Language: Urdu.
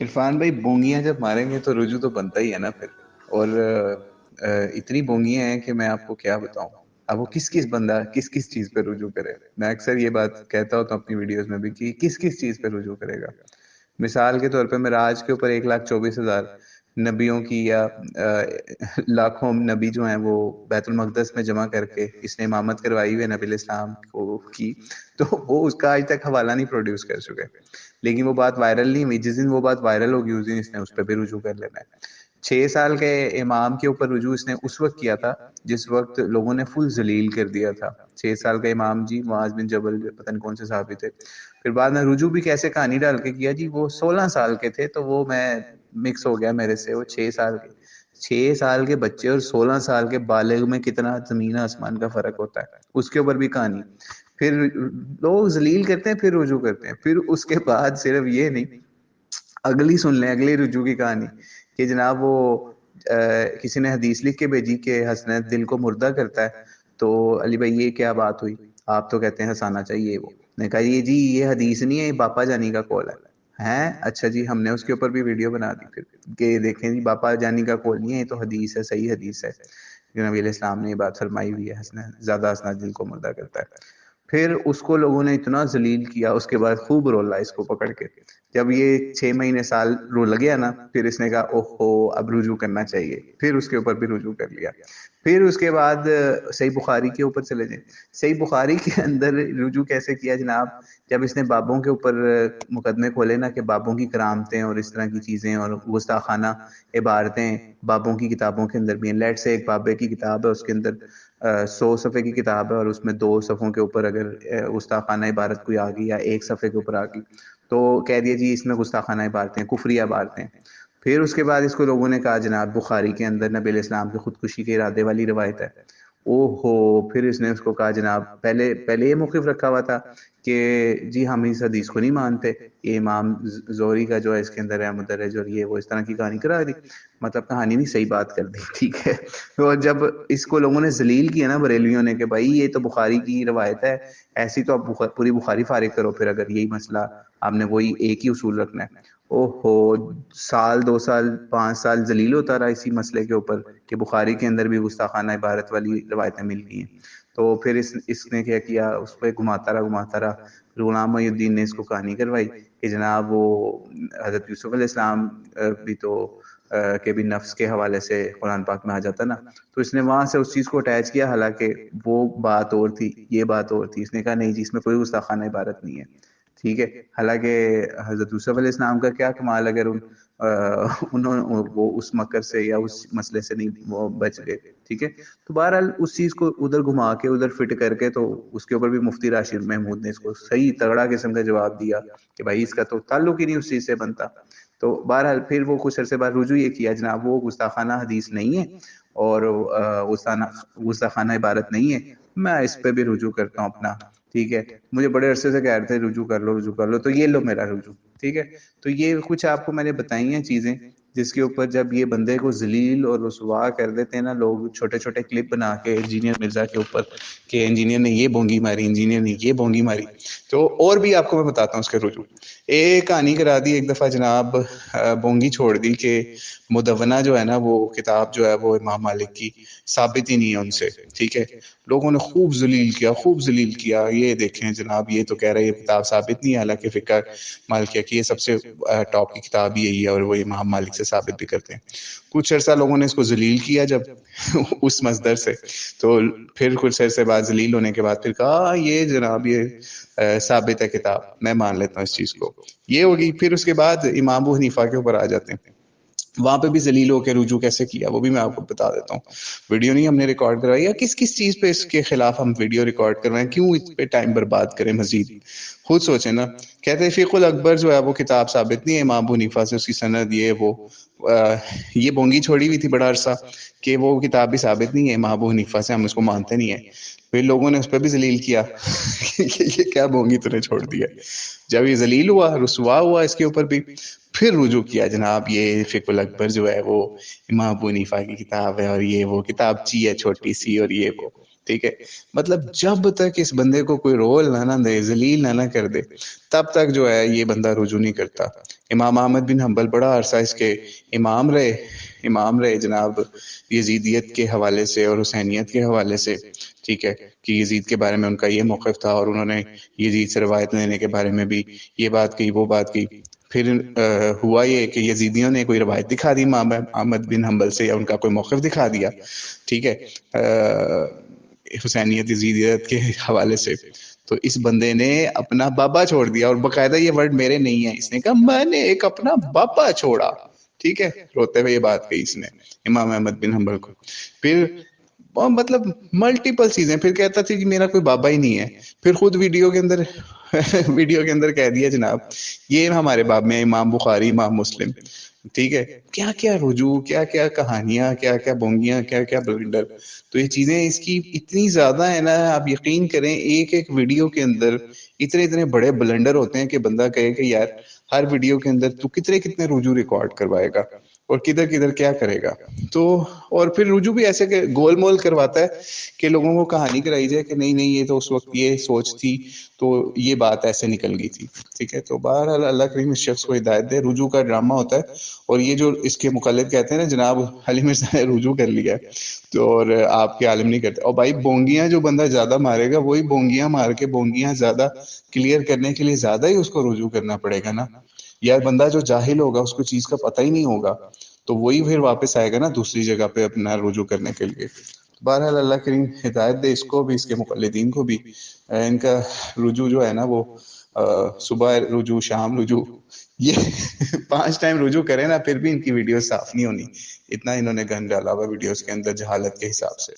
عرفان بھائی بونگیاں جب ماریں گے تو رجوع تو بنتا ہی ہے نا پھر. اور اتنی بونگیاں ہیں کہ میں آپ کو کیا بتاؤں. اب وہ کس کس بندہ کس کس چیز پہ رجوع کرے. میں اکثر یہ بات کہتا ہوتا ہوں اپنی ویڈیوز میں بھی کہ کس کس چیز پہ رجوع کرے گا. مثال کے طور پہ میں راج کے اوپر 1,24,000 نبیوں کی یا لاکھوں نبی جو ہیں وہ بیت المقدس میں جمع کر کے اس نے امامت کروائی ہوئی ہے نبی الاسلام کو کی. تو وہ اس کا آج تک حوالہ نہیں پروڈیوس کر چکے. لیکن وہ بات وائرل نہیں ہوئی. جس دن وہ بات وائرل ہوگی اس دن اس نے اس پہ بھی رجوع کر لینا ہے. 6 سال کے امام کے اوپر رجوع اس نے اس وقت کیا تھا جس وقت لوگوں نے فل ذلیل کر دیا تھا. 6 سال کا امام جی معاذ بن جبل پتہ نہیں کون سے صحابی تھے. پھر بعد میں رجوع بھی کیسے کہانی ڈال کے کیا جی. وہ 16 سال کے تھے تو وہ میں مکس ہو گیا میرے سے. وہ 6 سال کے 6 سال کے بچے اور 16 سال کے بالغ میں کتنا زمین آسمان کا فرق ہوتا ہے. اس کے اوپر بھی کہانی. پھر لوگ ذلیل کرتے ہیں پھر رجوع کرتے ہیں. پھر اس کے بعد صرف یہ نہیں, اگلی سن لیں اگلی رجوع کی کہانی کہ جناب وہ کسی نے حدیث لکھ کے بھیجی کہ حسنیت دل کو مردہ کرتا ہے. تو علی بھائی یہ کیا بات ہوئی, آپ تو کہتے ہیں ہنسانا چاہیے. وہ نے کہا یہ جی یہ حدیث نہیں ہے, یہ باپا جانی کا قول ہے. اچھا جی, ہم نے اس کے اوپر بھی ویڈیو بنا دی پھر کہ دیکھیں جی باپا جانی کا قول نہیں ہے, یہ تو حدیث ہے, صحیح حدیث ہے. نبی علیہ السلام نے یہ بات فرمائی ہوئی ہے, زیادہ حسنیت دل کو مردہ کرتا ہے. پھر اس کو لوگوں نے اتنا ذلیل کیا, اس کے بعد خوب رولا اس کو پکڑ کے. جب یہ 6 مہینے سال رول گیا نا, پھر اس نے کہا اوہ ہو اب رجوع کرنا چاہیے. پھر اس کے اوپر بھی رجوع کر لیا. پھر اس کے بعد صحیح بخاری کے اوپر چلے جائیں. صحیح بخاری کے اندر رجوع کیسے کیا جناب, جب اس نے بابوں کے اوپر مقدمے کھولے نا کہ بابوں کی کرامتیں اور اس طرح کی چیزیں اور گستاخانہ عبارتیں بابوں کی کتابوں کے اندر بھی ہیں. لیٹ سے ایک بابے کی کتاب ہے, اس کے اندر 100 صفحے کی کتاب ہے, اور اس میں 2 صفحوں کے اوپر اگر گستاخانہ عبارت کوئی آ گئی یا ایک صفحے کے اوپر آ گئی تو کہہ دیا جی اس میں گستاخانہ عبارتیں کفریہ عبارتیں. پھر اس کے بعد اس کو لوگوں نے کہا جناب بخاری کے اندر نبی علیہ السلام کی خودکشی کے ارادے والی روایت ہے. او ہو, پھر اس نے اس کو کہا جناب پہلے یہ موقف رکھا ہوا تھا کہ جی ہم اس حدیث کو نہیں مانتے, یہ امام زہری کا جو ہے اس کے اندر ہے مدرج اور یہ وہ اس طرح کی کہانی کرا دی. مطلب کہانی نہیں صحیح بات کر دی, ٹھیک ہے. تو جب اس کو لوگوں نے ذلیل کیا نا بریلویوں نے کہ بھائی یہ تو بخاری کی روایت ہے, ایسی تو اب پوری بخاری فارغ کرو پھر اگر یہی مسئلہ آپ نے وہی ایک ہی اصول رکھنا ہے. او ہو, سال 2 سال 5 سال ذلیل ہوتا رہا اسی مسئلے کے اوپر کہ بخاری کے اندر بھی گستاخانہ عبارت والی روایتیں مل گئی ہیں. تو پھر اس نے کیا کیا, اس پہ گھماتا رہا. غلام محی الدین نے اس کو کہانی کروائی کہ جناب وہ حضرت یوسف علیہ السلام بھی تو کہ بھی نفس کے حوالے سے قرآن پاک میں آ جاتا نا, تو اس نے وہاں سے اس چیز کو اٹیچ کیا, حالانکہ وہ بات اور تھی یہ بات اور تھی. اس نے کہا نہیں جی اس میں کوئی گستاخانہ عبارت نہیں ہے, ٹھیک ہے. حالانکہ حضرت یوسف علیہ السلام کا کیا کمال اگر انہوں وہ اس مکر سے یا اس مسئلے سے نہیں وہ بچ گئے, ٹھیک ہے. تو بہرحال اس چیز کو ادھر گھما کے ادھر فٹ کر کے تو اس کے اوپر بھی مفتی راشد محمود نے اس کو صحیح تگڑا قسم کا جواب دیا کہ بھائی اس کا تو تعلق ہی نہیں اس چیز سے بنتا. تو بہرحال پھر وہ کچھ عرصے بعد رجوع یہ کیا جناب وہ گستاخانہ حدیث نہیں ہے اور گستاخانہ عبارت نہیں ہے, میں اس پہ بھی رجوع کرتا ہوں اپنا, ٹھیک ہے. مجھے بڑے عرصے سے کہہ رہے تھے رجوع کر لو, تو یہ لو میرا رجوع, ٹھیک ہے. تو یہ کچھ آپ کو میں نے بتائی ہیں چیزیں جس کے اوپر جب یہ بندے کو ذلیل اور رسوا کر دیتے ہیں نا لوگ, چھوٹے چھوٹے کلپ بنا کے انجینئر مرزا کے اوپر کہ انجینئر نے یہ بونگی ماری, انجینئر نے یہ بونگی ماری. تو اور بھی آپ کو میں بتاتا ہوں اس کے رجوع. ایک کہانی کرا دی ایک دفعہ جناب, بونگی چھوڑ دی کہ مدونہ جو ہے نا وہ کتاب جو ہے وہ امام مالک کی ثابت ہی نہیں ہے ان سے, ٹھیک ہے. لوگوں نے خوب ذلیل کیا, یہ دیکھیں جناب یہ تو کہہ رہے یہ کتاب ثابت نہیں ہے, حالانکہ فقہ مالکیہ کی یہ سب سے ٹاپ کی کتاب یہی ہے اور وہ امام مالک سے ثابت بھی کرتے ہیں. کچھ عرصہ لوگوں نے اس کو ذلیل کیا جب اس مصدر سے, تو پھر کچھ عرصے بعد ذلیل ہونے کے بعد پھر کہا یہ جناب یہ ثابت ہے کتاب, میں مان لیتا ہوں اس چیز کو, یہ ہوگی. پھر اس کے بعد امام ابو حنیفہ کے اوپر آ جاتے ہیں, وہاں پہ بھی ذلیل ہو کے رجوع کیسے کیا وہ بھی میں آپ کو بتا دیتا ہوں. ویڈیو نہیں ہم نے ریکارڈ کروائی, یا کس کس چیز پہ اس کے خلاف ہم ویڈیو ریکارڈ کروائیں, کیوں اس پہ ٹائم برباد کریں مزید. خود سوچیں نا. کہتے ہیں فقہ الاکبر جو ہے وہ کتاب ثابت نہیں ہے امام ابو حنیفہ سے, اس کی سند یہ وہ یہ بونگی چھوڑی ہوئی تھی بڑا عرصہ کہ وہ کتاب بھی ثابت نہیں ہے امام ابو حنیفہ سے, ہم اس کو مانتے نہیں ہیں. پھر لوگوں نے اس پہ بھی ذلیل کیا کہ یہ کیا بونگی تو نے چھوڑ دیا. جب یہ ذلیل ہوا رسوا ہوا اس کے اوپر بھی, پھر رجوع کیا جناب یہ فقہ الاکبر جو ہے وہ امام ابو حنیفہ کی کتاب ہے اور یہ وہ کتاب چی ہے چھوٹی سی اور یہ وہ, ٹھیک ہے. مطلب جب تک اس بندے کو کوئی رول نہ دے, ذلیل نہ کر دے, تب تک جو ہے یہ بندہ رجوع نہیں کرتا. امام احمد بن حنبل بڑا عرصہ اس کے امام رہے جناب، یزیدیت کے حوالے سے اور حسینیت کے حوالے سے، ٹھیک ہے، کہ یزید کے بارے میں ان کا یہ موقف تھا، اور انہوں نے یزید سے روایت لینے کے بارے میں بھی یہ بات کی، وہ بات کی. پھر ہوا یہ کہ یزیدیوں نے کوئی روایت دکھا دی امام احمد بن حنبل سے، یا ان کا کوئی موقف دکھا دیا، ٹھیک ہے، حسینیت یزیدیت کے حوالے سے. تو اس بندے نے اپنا بابا چھوڑ دیا، اور باقاعدہ یہ ورڈ میرے نہیں ہے، اس نے کہا میں نے ایک اپنا بابا چھوڑا، ٹھیک ہے، روتے ہوئے یہ بات کہی اس نے امام احمد بن حنبل کو. پھر مطلب ملٹیپل چیزیں، پھر کہتا تھا کہ میرا کوئی بابا ہی نہیں ہے. پھر خود ویڈیو کے اندر کہہ دیا جناب یہ ہمارے باب میں امام بخاری، امام مسلم، ٹھیک ہے، کیا کیا رجوع، کیا کیا کہانیاں، کیا کیا بونگیاں، کیا کیا بلنڈر. تو یہ چیزیں اس کی اتنی زیادہ ہے نا، آپ یقین کریں ایک ایک ویڈیو کے اندر اتنے بڑے بلنڈر ہوتے ہیں کہ بندہ کہے کہ یار ہر ویڈیو کے اندر تو کتنے رجوع ریکارڈ کروائے گا اور کدھر کیا کرے گا. تو اور پھر رجوع بھی ایسے کہ گول مول کرواتا ہے کہ لوگوں کو کہانی کرائی جائے کہ نہیں یہ تو اس وقت یہ سوچ تھی تو یہ بات ایسے نکل گئی تھی، ٹھیک ہے. تو بہرحال اللہ کریم اس شخص کو ہدایت دے. رجوع کا ڈرامہ ہوتا ہے، اور یہ جو اس کے مقلد کہتے ہیں نا جناب علی مرزا نے رجوع کر لیا تو، اور آپ کے عالم نہیں کرتے. اور بھائی بونگیاں جو بندہ زیادہ مارے گا وہی بونگیاں مار کے بونگیاں زیادہ کلیئر کرنے کے لیے زیادہ ہی اس کو رجوع کرنا پڑے گا نا. یا بندہ جو جاہل ہوگا، اس کو چیز کا پتہ ہی نہیں ہوگا، تو وہی پھر واپس آئے گا نا دوسری جگہ پہ اپنا رجوع کرنے کے لیے. بہرحال اللہ کریم ہدایت دے اس کو بھی، اس کے مقلدین کو بھی. ان کا رجوع جو ہے نا وہ صبح رجوع، شام رجوع، یہ 5 ٹائم رجوع کرے نا پھر بھی ان کی ویڈیو صاف نہیں ہونی. اتنا انہوں نے گند ڈالا ہوا ویڈیوز کے اندر جہالت کے حساب سے.